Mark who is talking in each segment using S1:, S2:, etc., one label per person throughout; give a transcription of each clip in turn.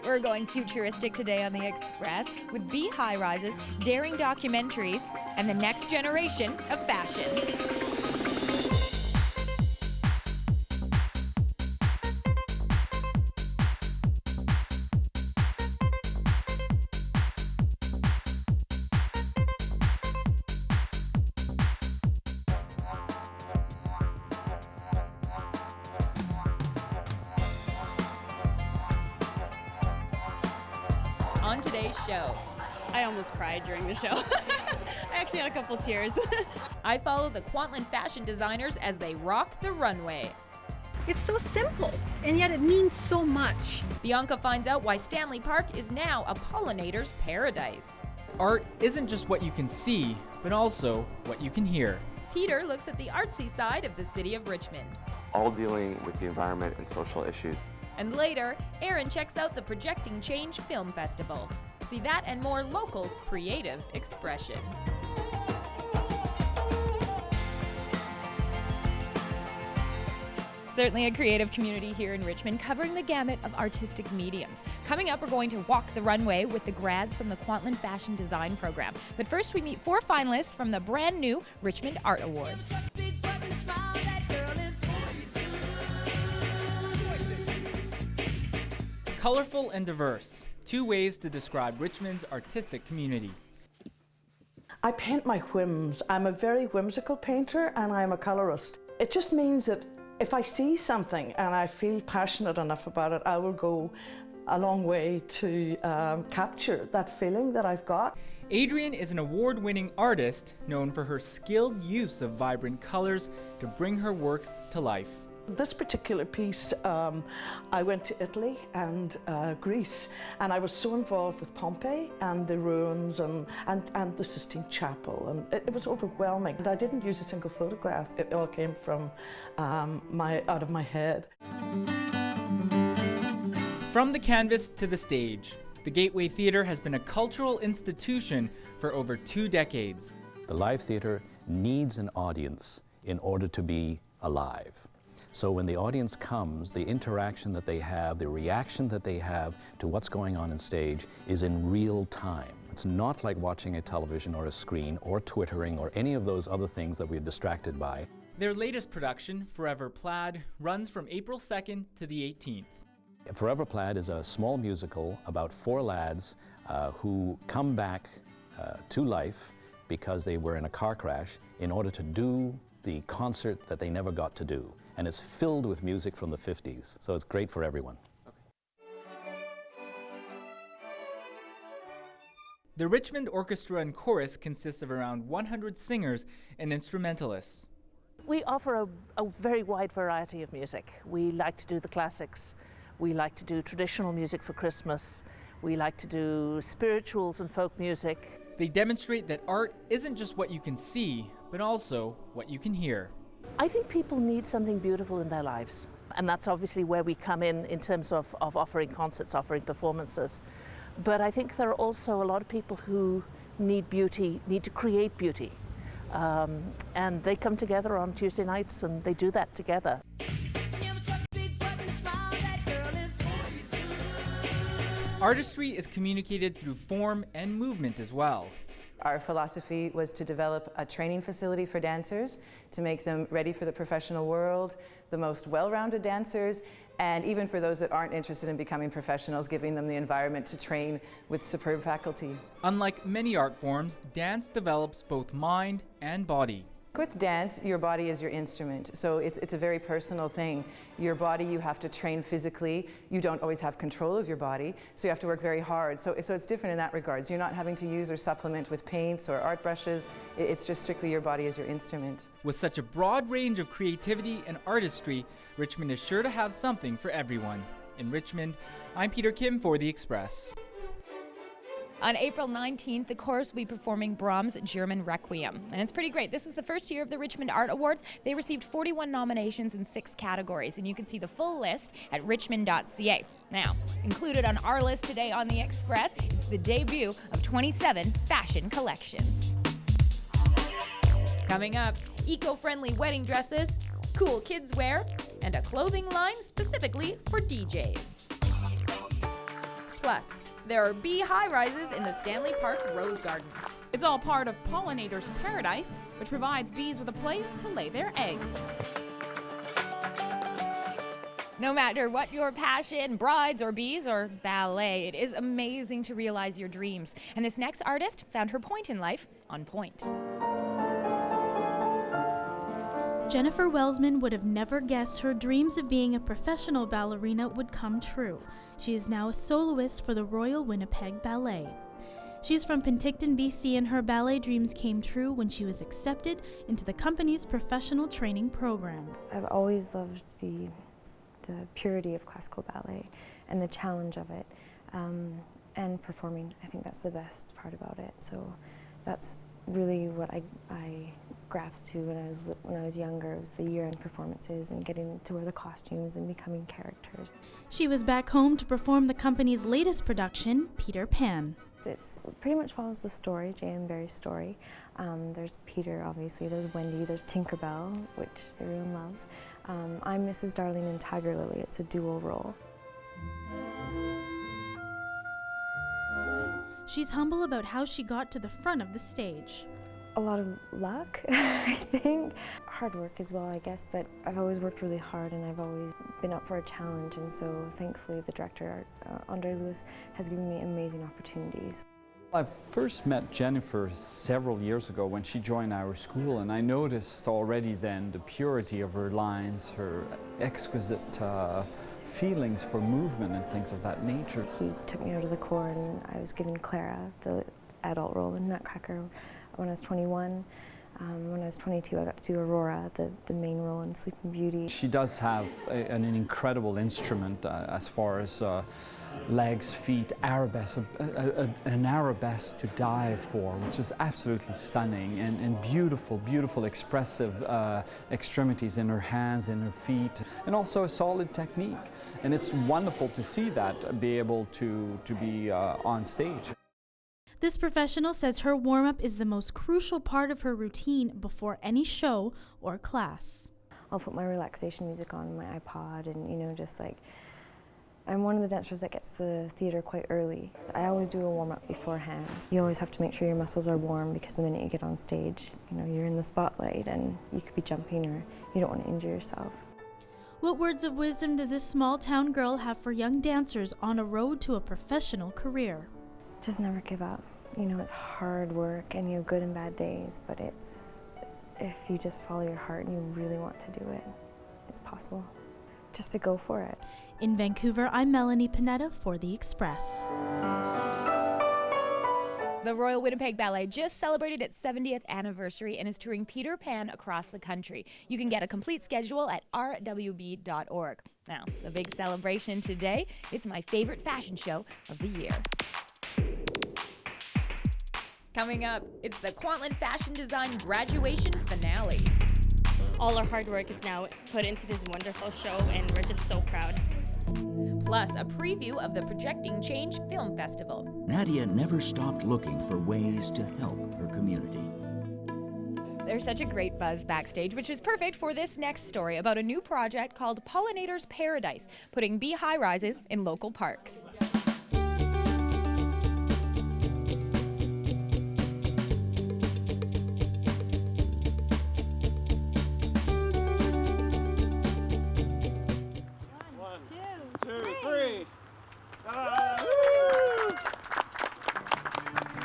S1: We're going futuristic today on the Express with bee high-rises, daring documentaries, and the next generation of fashion. On today's show,
S2: I almost cried during the show. I actually had a couple tears.
S1: I follow the Kwantlen fashion designers as they rock the runway.
S3: It's so simple, and yet it means so much.
S1: Bianca finds out why Stanley Park is now a pollinator's paradise.
S4: Art isn't just what you can see, but also what you can hear.
S1: Peter looks at the artsy side of the city of Richmond.
S5: All dealing with the environment and social issues.
S1: And later, Aaron checks out the Projecting Change Film Festival. See that and more local creative expression. Certainly a creative community here in Richmond, covering the gamut of artistic mediums. Coming up, we're going to walk the runway with the grads from the Kwantlen Fashion Design Program. But first, we meet 4 finalists from the brand new Richmond Art Awards.
S4: Colorful and diverse. 2 ways to describe Richmond's artistic community.
S6: I paint my whims. I'm a very whimsical painter and I'm a colorist. It just means that if I see something and I feel passionate enough about it, I will go a long way to capture that feeling that I've got.
S4: Adrienne is an award-winning artist known for her skilled use of vibrant colors to bring her works to life.
S6: This particular piece, I went to Italy and Greece, and I was so involved with Pompeii and the ruins and the Sistine Chapel, and it was overwhelming. And I didn't use a single photograph. It all came from out of my head.
S4: From the canvas to the stage, the Gateway Theatre has been a cultural institution for over 2 decades.
S7: The live theatre needs an audience in order to be alive. So when the audience comes, the interaction that they have, the reaction that they have to what's going on stage is in real time. It's not like watching a television or a screen or Twittering or any of those other things that we're distracted by.
S4: Their latest production, Forever Plaid, runs from April 2nd to the 18th.
S7: Forever Plaid is a small musical about 4 lads who come back to life because they were in a car crash in order to do the concert that they never got to do. And it's filled with music from the 50s, so it's great for everyone.
S4: The Richmond Orchestra and Chorus consists of around 100 singers and instrumentalists.
S8: We offer a very wide variety of music. We like to do the classics. We like to do traditional music for Christmas. We like to do spirituals and folk music.
S4: They demonstrate that art isn't just what you can see, but also what you can hear.
S8: I think people need something beautiful in their lives. And that's obviously where we come in terms of offering concerts, offering performances. But I think there are also a lot of people who need beauty, need to create beauty. And they come together on Tuesday nights and they do that together.
S4: Artistry is communicated through form and movement as well.
S9: Our philosophy was to develop a training facility for dancers to make them ready for the professional world, the most well-rounded dancers, and even for those that aren't interested in becoming professionals, giving them the environment to train with superb faculty.
S4: Unlike many art forms, dance develops both mind and body.
S9: With dance, your body is your instrument, so it's a very personal thing. Your body, you have to train physically. You don't always have control of your body, so you have to work very hard. So it's different in that regard. So you're not having to use or supplement with paints or art brushes. It's just strictly your body as your instrument.
S4: With such a broad range of creativity and artistry, Richmond is sure to have something for everyone. In Richmond, I'm Peter Kim for The Express.
S1: On April 19th, the chorus will be performing Brahms' German Requiem. And it's pretty great. This was the first year of the Richmond Art Awards. They received 41 nominations in 6 categories, and you can see the full list at richmond.ca. Now, included on our list today on The Express is the debut of 27 fashion collections. Coming up, eco-friendly wedding dresses, cool kids wear, and a clothing line specifically for DJs. Plus, there are bee high-rises in the Stanley Park Rose Garden.
S10: It's all part of Pollinator's Paradise, which provides bees with a place to lay their eggs.
S1: No matter what your passion, brides or bees or ballet, it is amazing to realize your dreams. And this next artist found her point in life on point.
S11: Jennifer Welsman would have never guessed her dreams of being a professional ballerina would come true. She is now a soloist for the Royal Winnipeg Ballet. She's from Penticton, BC, and her ballet dreams came true when she was accepted into the company's professional training program.
S12: I've always loved the purity of classical ballet and the challenge of it, and performing. I think that's the best part about it. So that's really what I grasped to when I was younger. It was the year-end performances and getting to wear the costumes and becoming characters.
S11: She was back home to perform the company's latest production, Peter Pan.
S12: It pretty much follows the story, J.M. Barrie's story. There's Peter, obviously, there's Wendy, there's Tinkerbell, which everyone loves. I'm Mrs. Darling and Tiger Lily. It's a dual role.
S11: She's humble about how she got to the front of the stage.
S12: A lot of luck, I think. Hard work as well, I guess, but I've always worked really hard and I've always been up for a challenge, and so thankfully the director, Andre Lewis, has given me amazing opportunities.
S13: I first met Jennifer several years ago when she joined our school, and I noticed already then the purity of her lines, her exquisite feelings for movement and things of that nature.
S12: He took me out of the corps and I was given Clara, the adult role in Nutcracker, when I was 21. When I was 22, I got to do Aurora, the main role in Sleeping Beauty.
S13: She does have an incredible instrument as far as legs, feet, arabesque, an arabesque to dive for, which is absolutely stunning, and beautiful, beautiful expressive extremities in her hands and her feet, and also a solid technique. And it's wonderful to see that be able to be on stage.
S11: This professional says her warm-up is the most crucial part of her routine before any show or class.
S12: I'll put my relaxation music on my iPod and, just like, I'm one of the dancers that gets to the theater quite early. I always do a warm-up beforehand. You always have to make sure your muscles are warm because the minute you get on stage, you're in the spotlight and you could be jumping or you don't want to injure yourself.
S11: What words of wisdom does this small-town girl have for young dancers on a road to a professional career?
S12: Just never give up. It's hard work and you have good and bad days, but if you just follow your heart and you really want to do it, it's possible. Just to go for it.
S11: In Vancouver, I'm Melanie Panetta for The Express.
S1: The Royal Winnipeg Ballet just celebrated its 70th anniversary and is touring Peter Pan across the country. You can get a complete schedule at rwb.org. Now, the big celebration today, it's my favorite fashion show of the year. Coming up, it's the Kwantlen Fashion Design graduation finale.
S2: All our hard work is now put into this wonderful show, and we're just so proud.
S1: Plus, a preview of the Projecting Change Film Festival.
S14: Nadia never stopped looking for ways to help her community.
S1: There's such a great buzz backstage, which is perfect for this next story about a new project called Pollinator's Paradise, putting bee high-rises in local parks.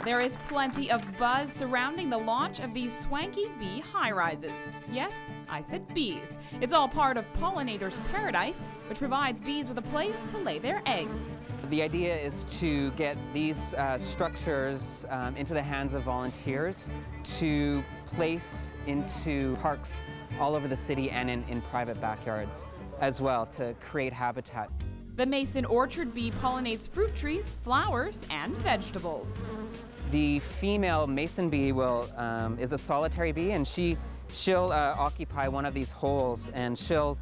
S10: There is plenty of buzz surrounding the launch of these swanky bee high-rises. Yes, I said bees. It's all part of Pollinator's Paradise, which provides bees with a place to lay their eggs.
S15: The idea is to get these structures into the hands of volunteers to place into parks all over the city and in private backyards as well to create habitat.
S10: The Mason Orchard bee pollinates fruit trees, flowers, and vegetables.
S15: The female mason bee is a solitary bee, and she'll occupy one of these holes, and she'll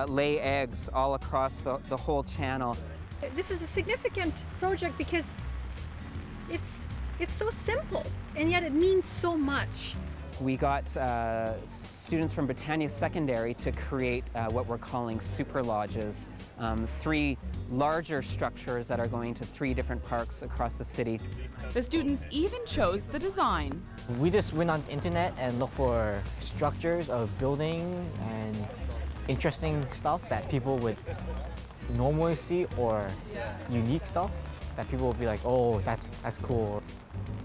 S15: lay eggs all across the whole channel.
S3: This is a significant project because it's so simple, and yet it means so much.
S15: We got students from Britannia Secondary to create what we're calling super lodges, 3 larger structures that are going to 3 different parks across the city.
S10: The students even chose the design.
S16: We just went on the internet and looked for structures of building and interesting stuff that people would normally see, or unique stuff that people would be like, oh, that's cool.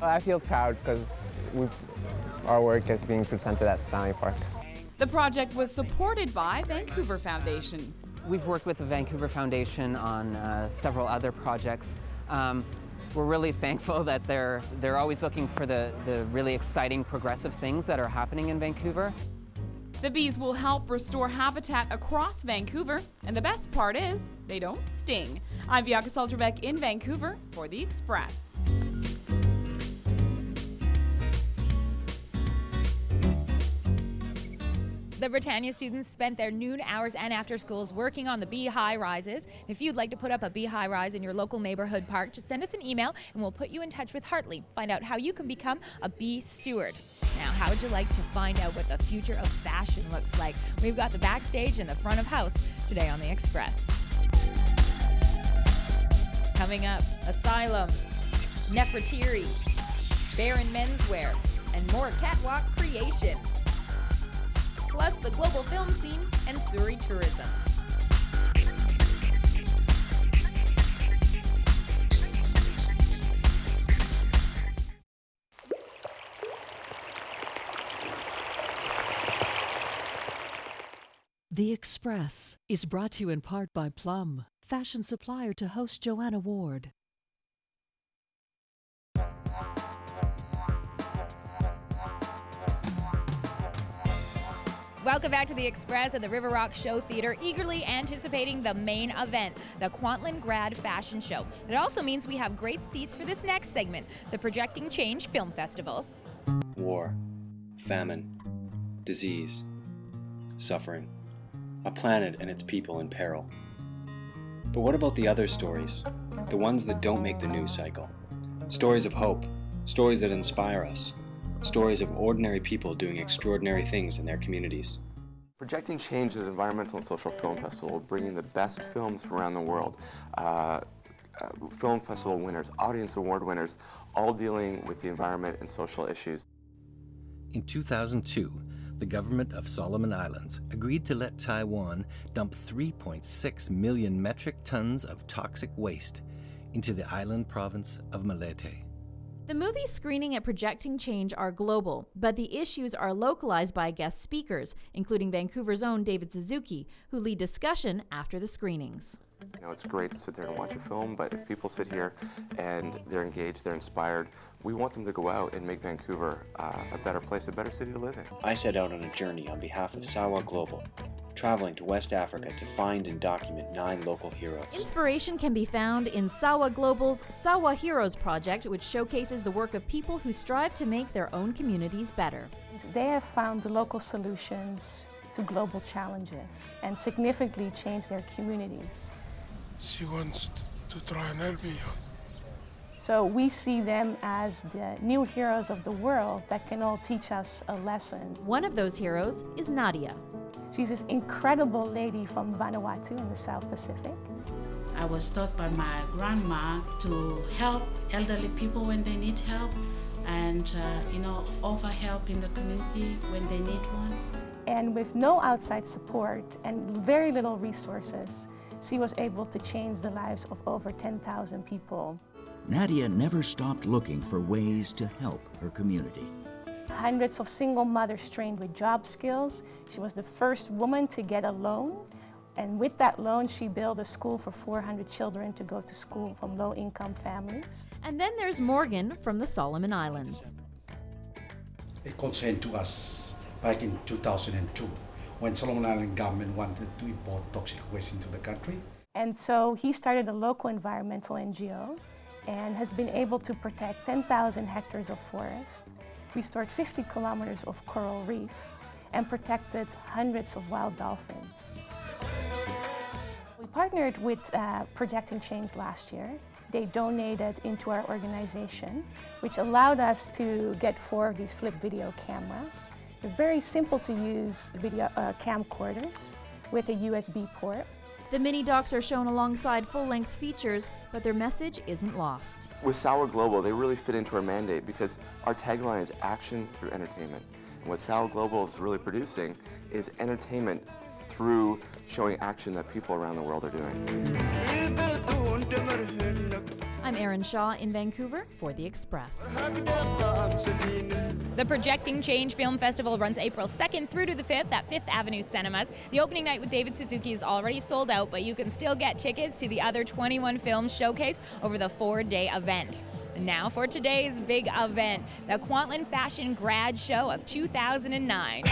S17: I feel proud because our work is being presented at Stanley Park.
S10: The project was supported by Vancouver Foundation.
S15: We've worked with the Vancouver Foundation on several other projects. We're really thankful that they're always looking for the really exciting progressive things that are happening in Vancouver.
S10: The bees will help restore habitat across Vancouver, and the best part is they don't sting. I'm Bianca Salterbeck in Vancouver for The Express.
S1: The Britannia students spent their noon hours and after schools working on the bee high-rises. If you'd like to put up a bee high-rise in your local neighborhood park, just send us an email and we'll put you in touch with Hartley. Find out how you can become a bee steward. Now, how would you like to find out what the future of fashion looks like? We've got the backstage and the front of house today on The Express. Coming up, Asylum, Nefertiti, Baron Menswear, and more catwalk creations. Plus the global film scene and Surrey tourism.
S18: The Express is brought to you in part by Plum, fashion supplier to host Joanna Ward.
S1: Welcome back to The Express at the River Rock Show Theatre, eagerly anticipating the main event, the Kwantlen Grad Fashion Show. It also means we have great seats for this next segment, the Projecting Change Film Festival.
S19: War, famine, disease, suffering, a planet and its people in peril. But what about the other stories? The ones that don't make the news cycle. Stories of hope, stories that inspire us. Stories of ordinary people doing extraordinary things in their communities.
S5: Projecting Change is an environmental and social film festival bringing the best films from around the world. Film festival winners, audience award winners, all dealing with the environment and social issues.
S20: In 2002, the government of Solomon Islands agreed to let Taiwan dump 3.6 million metric tons of toxic waste into the island province of Malete.
S21: The movies screening at Projecting Change are global, but the issues are localized by guest speakers, including Vancouver's own David Suzuki, who lead discussion after the screenings.
S5: You know, it's great to sit there and watch a film, but if people sit here and they're engaged, they're inspired, we want them to go out and make Vancouver a better place, a better city to live in.
S19: I set out on a journey on behalf of Sawa Global, traveling to West Africa to find and document 9 local heroes.
S21: Inspiration can be found in Sawa Global's Sawa Heroes project, which showcases the work of people who strive to make their own communities better.
S22: They have found the local solutions to global challenges and significantly changed their communities.
S23: She wants to try and help me out.
S22: So we see them as the new heroes of the world that can all teach us a lesson.
S21: One of those heroes is Nadia.
S22: She's this incredible lady from Vanuatu in the South Pacific.
S24: I was taught by my grandma to help elderly people when they need help and, offer help in the community when they need one.
S22: And with no outside support and very little resources, she was able to change the lives of over 10,000 people.
S14: Nadia never stopped looking for ways to help her community.
S22: Hundreds of single mothers trained with job skills. She was the first woman to get a loan. And with that loan, she built a school for 400 children to go to school from low-income families.
S21: And then there's Morgan from the Solomon Islands.
S25: It concerned to us back in 2002 when Solomon Island government wanted to import toxic waste into the country.
S22: And so he started a local environmental NGO and has been able to protect 10,000 hectares of forest, restored 50 kilometers of coral reef, and protected hundreds of wild dolphins. We partnered with Projecting Change last year. They donated into our organization, which allowed us to get 4 of these flip video cameras. They're very simple to use video camcorders with a USB port.
S21: The mini docs are shown alongside full-length features, but their message isn't lost.
S5: With Sauer Global, they really fit into our mandate because our tagline is action through entertainment. And what Sauer Global is really producing is entertainment through showing action that people around the world are doing.
S21: I'm Erin Shaw in Vancouver for The Express.
S1: The Projecting Change Film Festival runs April 2nd through to the 5th at 5th Avenue Cinemas. The opening night with David Suzuki is already sold out, but you can still get tickets to the other 21 films showcased over the 4-day event. And now for today's big event, the Kwantlen Fashion Grad Show of 2009.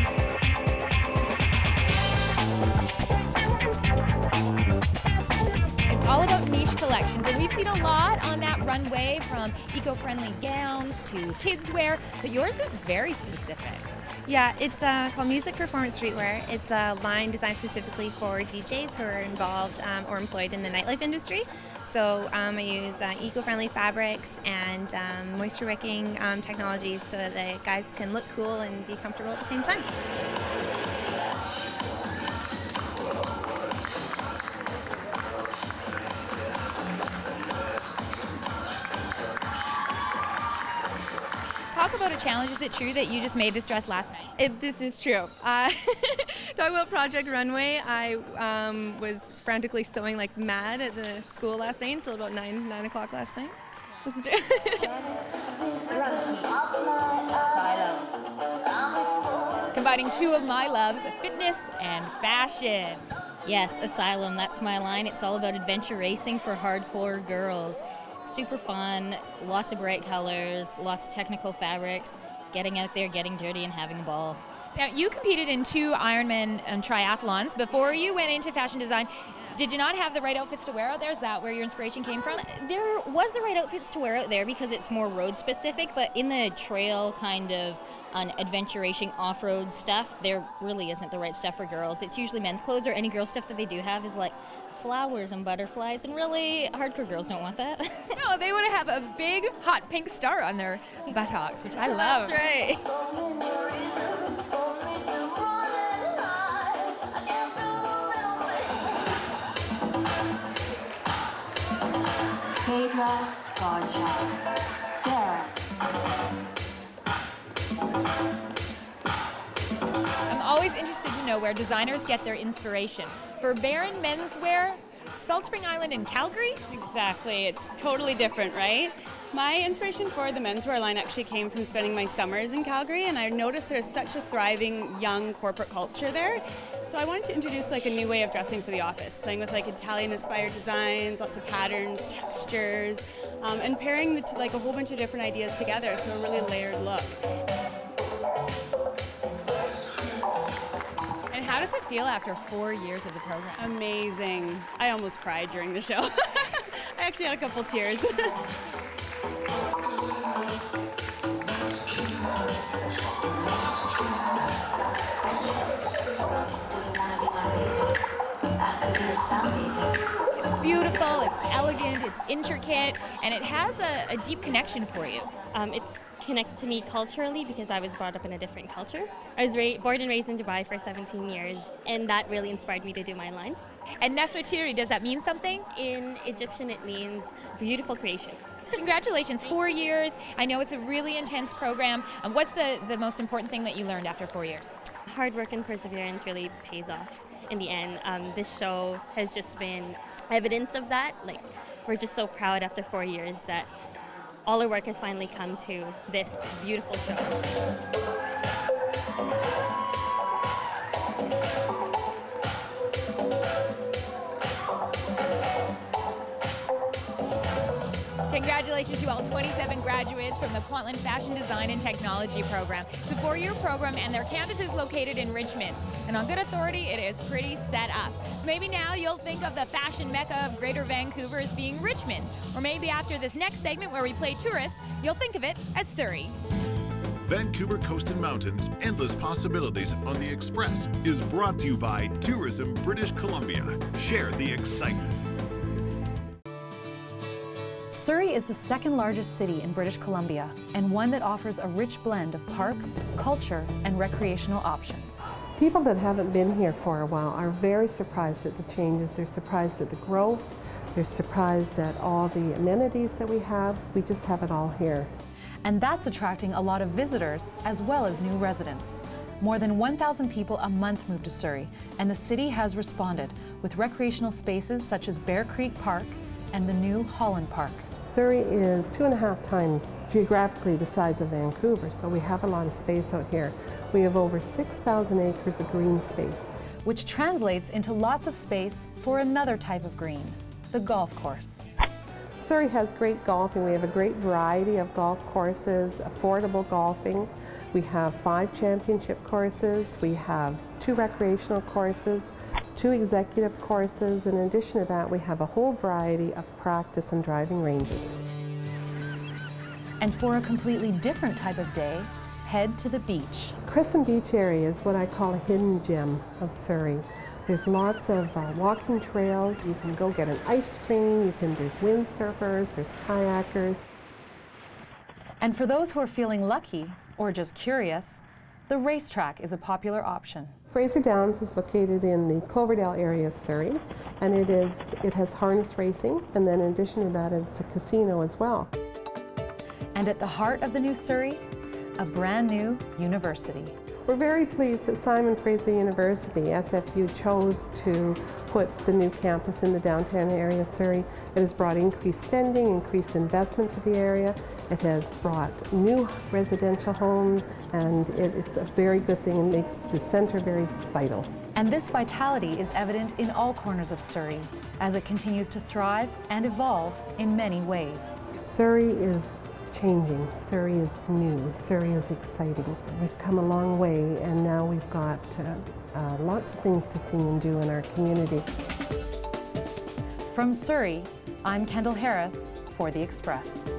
S1: It's all about niche collections, and we've seen a lot on that runway, from eco-friendly gowns to kids wear, but yours is very specific.
S4: Yeah, it's called Music Performance Streetwear. It's a line designed specifically for DJs who are involved or employed in the nightlife industry. So I use eco-friendly fabrics and moisture-wicking technologies so that the guys can look cool and be comfortable at the same time.
S1: Talk about a challenge. Is it true that you just made this dress last night?
S4: This is true. Talk about Project Runway. I was frantically sewing like mad at the school last night until about 9 o'clock last night. This is true.
S1: Combining two of my loves, fitness and fashion.
S6: Yes, Asylum, that's my line. It's all about adventure racing for hardcore girls. Super fun, lots of bright colors, lots of technical fabrics, getting out there, getting dirty, and having a ball.
S1: Now, you competed in 2 Ironman triathlons before you went into fashion design. Did you not have the right outfits to wear out there? Is that where your inspiration came from?
S6: There was the right outfits to wear out there because it's more road specific, but in the trail kind of adventure racing off-road stuff, there really isn't the right stuff for girls. It's usually men's clothes, or any girl stuff that they do have is like flowers and butterflies, and really hardcore girls don't want that.
S1: No, they want to have a big hot pink star on their buttocks, which I love.
S6: That's right.
S7: Pedro Gotcha. Derek.
S1: I'm always interested to know where designers get their inspiration. For Baron menswear, Salt Spring Island in Calgary?
S8: Exactly, it's totally different, right? My inspiration for the menswear line actually came from spending my summers in Calgary, and I noticed there's such a thriving young corporate culture there. So I wanted to introduce like a new way of dressing for the office, playing with like Italian-inspired designs, lots of patterns, textures, and pairing like a whole bunch of different ideas together, so a really layered look.
S1: And how does it feel after 4 years of the program?
S8: Amazing. I almost cried during the show. I actually had a couple tears.
S1: It's beautiful, it's elegant, it's intricate, and it has a deep connection for you.
S2: It's connected to me culturally because I was brought up in a different culture. I was born and raised in Dubai for 17 years, and that really inspired me to do my line.
S1: And Nefertiti, does that mean something?
S2: In Egyptian, it means beautiful creation.
S1: Congratulations, 4 years. I know it's a really intense program. What's the most important thing that you learned after 4 years?
S2: Hard work and perseverance really pays off in the end. This show has just been evidence of that. Like, we're just so proud after 4 years that all our work has finally come to this beautiful show.
S1: Congratulations to all 27 graduates from the Kwantlen Fashion Design and Technology program. It's a 4-year program, and their campus is located in Richmond. And on good authority, it is pretty set up. So maybe now you'll think of the fashion mecca of Greater Vancouver as being Richmond. Or maybe after this next segment where we play tourist, you'll think of it as Surrey.
S9: Vancouver Coast and Mountains, Endless Possibilities on the Express is brought to you by Tourism British Columbia. Share the excitement.
S26: Surrey is the second largest city in British Columbia and one that offers a rich blend of parks, culture, and recreational options.
S3: People that haven't been here for a while are very surprised at the changes. They're surprised at the growth. They're surprised at all the amenities that we have. We just have it all here.
S26: And that's attracting a lot of visitors as well as new residents. More than 1,000 people a month move to Surrey, and the city has responded with recreational spaces such as Bear Creek Park and the new Holland Park.
S3: Surrey is 2.5 times geographically the size of Vancouver, so we have a lot of space out here. We have over 6,000 acres of green space.
S26: Which translates into lots of space for another type of green, the golf course.
S3: Surrey has great golfing. We have a great variety of golf courses, affordable golfing. We have 5 championship courses. We have 2 recreational courses, 2 executive courses. In addition to that, we have a whole variety of practice and driving ranges.
S26: And for a completely different type of day, head to the beach.
S3: Crescent Beach area is what I call a hidden gem of Surrey. There's lots of walking trails. You can go get an ice cream. There's windsurfers, there's kayakers.
S26: And for those who are feeling lucky or just curious, the racetrack is a popular option.
S3: Fraser Downs is located in the Cloverdale area of Surrey, and it has harness racing, and then in addition to that, it's a casino as well.
S26: And at the heart of the new Surrey, a brand new university.
S3: We're very pleased that Simon Fraser University, SFU, chose to put the new campus in the downtown area of Surrey. It has brought increased spending, increased investment to the area. It has brought new residential homes, and it's a very good thing and makes the centre very vital.
S26: And this vitality is evident in all corners of Surrey as it continues to thrive and evolve in many ways.
S3: Surrey is changing. Surrey is new. Surrey is exciting. We've come a long way, and now we've got lots of things to see and do in our community.
S26: From Surrey, I'm Kendall Harris for The Express.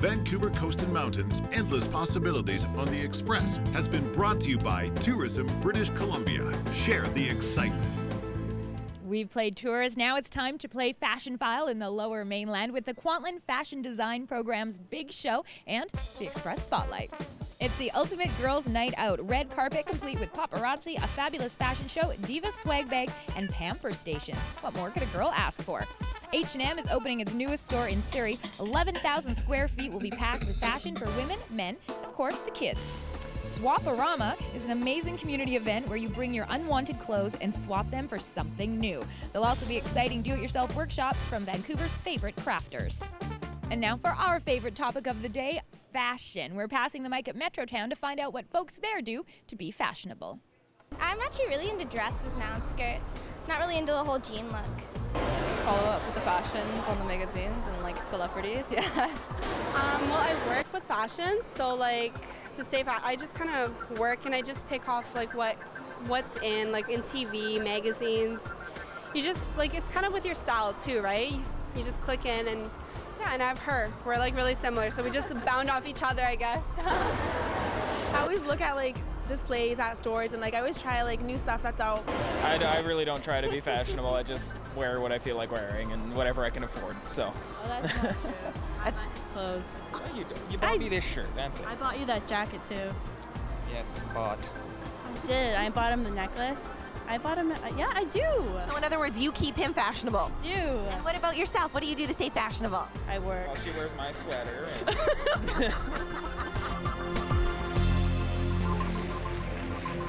S9: Vancouver Coast and Mountains, Endless Possibilities on the Express has been brought to you by Tourism British Columbia. Share the excitement.
S1: We've played tours. Now it's time to play Fashion File in the Lower Mainland with the Kwantlen Fashion Design Program's Big Show and the Express Spotlight. It's the ultimate girls' night out. Red carpet complete with paparazzi, a fabulous fashion show, diva swag bag, and pamper station. What more could a girl ask for? H&M is opening its newest store in Surrey. 11,000 square feet will be packed with fashion for women, men, and of course the kids. Swaparama is an amazing community event where you bring your unwanted clothes and swap them for something new. There'll also be exciting do-it-yourself workshops from Vancouver's favorite crafters. And now for our favorite topic of the day, fashion. We're passing the mic at Metrotown to find out what folks there do to be fashionable.
S11: I'm actually really into dresses now, skirts. Not really into the whole jean look.
S12: Follow up with the fashions on the magazines and like celebrities, yeah.
S13: Well, I work with fashion, so like to say I just kind of work and I just pick off like what's in like in TV, magazines. You just like it's kind of with your style too, right? You just click in and yeah, and I have her. We're like really similar, so we just bound off each other, I guess.
S16: I always look at like displays at stores and like I always try like new stuff that's out.
S17: I really don't try to be fashionable. I just wear what I feel like wearing and whatever I can afford. So.
S16: Oh, that's nice. That's clothes.
S17: No, you don't. You bought me this shirt. That's it.
S16: I bought you that jacket too.
S17: Yes, bought.
S16: I did. I bought him the necklace. I bought him. Yeah, I do.
S27: So in other words, you keep him fashionable.
S16: I do.
S27: And what about yourself? What do you do to stay fashionable?
S16: I work.
S17: Well, she wears my sweater.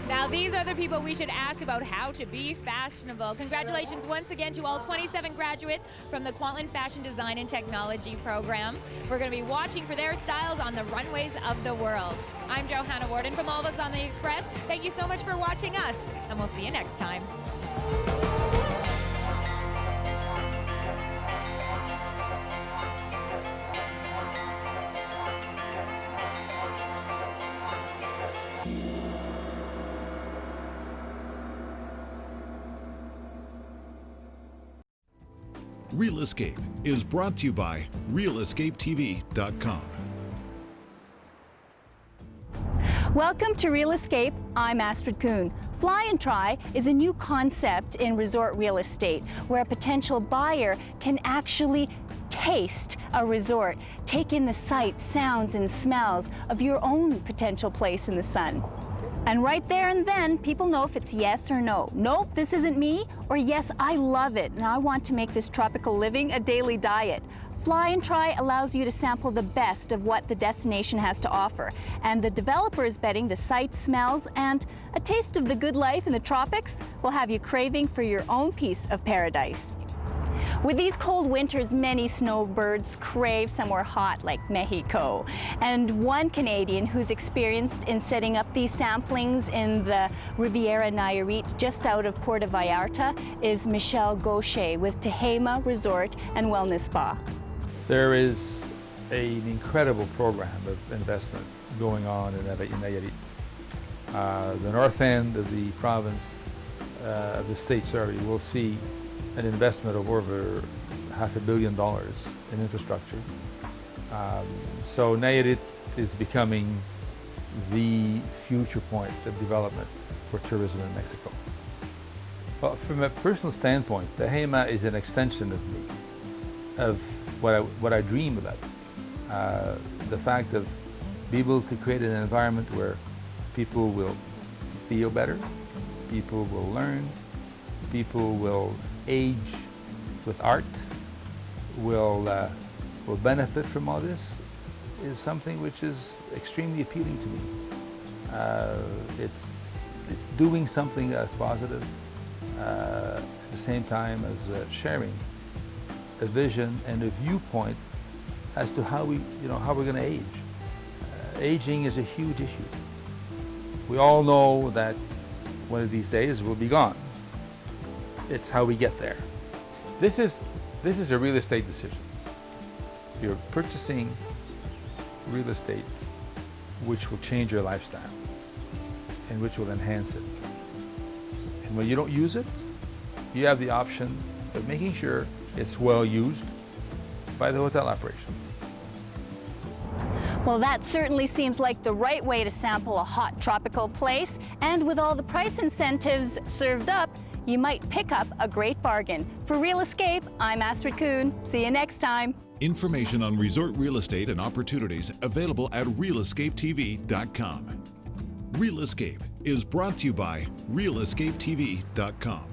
S1: Now these are the people we should ask about how to be fashionable. Congratulations once again to all 27 graduates from the Kwantlen Fashion Design and Technology program. We're going to be watching for their styles on the runways of the world. I'm Johanna Warden from all of us on The Express. Thank you so much for watching us, and we'll see you next time.
S9: Real Escape is brought to you by RealEscapeTV.com.
S28: Welcome to Real Escape. I'm Astrid Kuhn.
S10: Fly and Try is a new concept in resort real estate where a potential buyer can actually taste a resort, take in the sights, sounds, and smells of your own potential place in the sun. And right there and then, people know if it's yes or no. Nope, this isn't me, or yes, I love it, and I want to make this tropical living a daily diet. Fly and Try allows you to sample the best of what the destination has to offer. And the developer is betting the sights, smells, and a taste of the good life in the tropics will have you craving for your own piece of paradise. With these cold winters, many snowbirds crave somewhere hot like Mexico. And one Canadian who's experienced in setting up these samplings in the Riviera Nayarit just out of Puerto Vallarta is Michelle Gaucher with Tehama Resort and Wellness Spa.
S15: There is an incredible program of investment going on in Nayarit. The north end of the province, of the state, will see an investment of over $500 million in infrastructure. So Nayarit is becoming the future point of development for tourism in Mexico. Well, from a personal standpoint, Tehama is an extension of me, of what I dream about. The fact of being able to create an environment where people will feel better, people will learn, people will age with art, will benefit from all this, is something which is extremely appealing to me. It's doing something that's positive at the same time as sharing a vision and a viewpoint as to how we're going to age. Aging is a huge issue. We all know that one of these days we'll be gone. It's how we get there. This is a real estate decision. You're purchasing real estate which will change your lifestyle and which will enhance it. And when you don't use it, you have the option of making sure it's well used by the hotel operation.
S10: Well, that certainly seems like the right way to sample a hot tropical place. And with all the price incentives served up, you might pick up a great bargain. For Real Escape, I'm Astrid Kuhn. See you next time.
S9: Information on resort real estate and opportunities available at realescapetv.com. Real Escape is brought to you by realescapetv.com.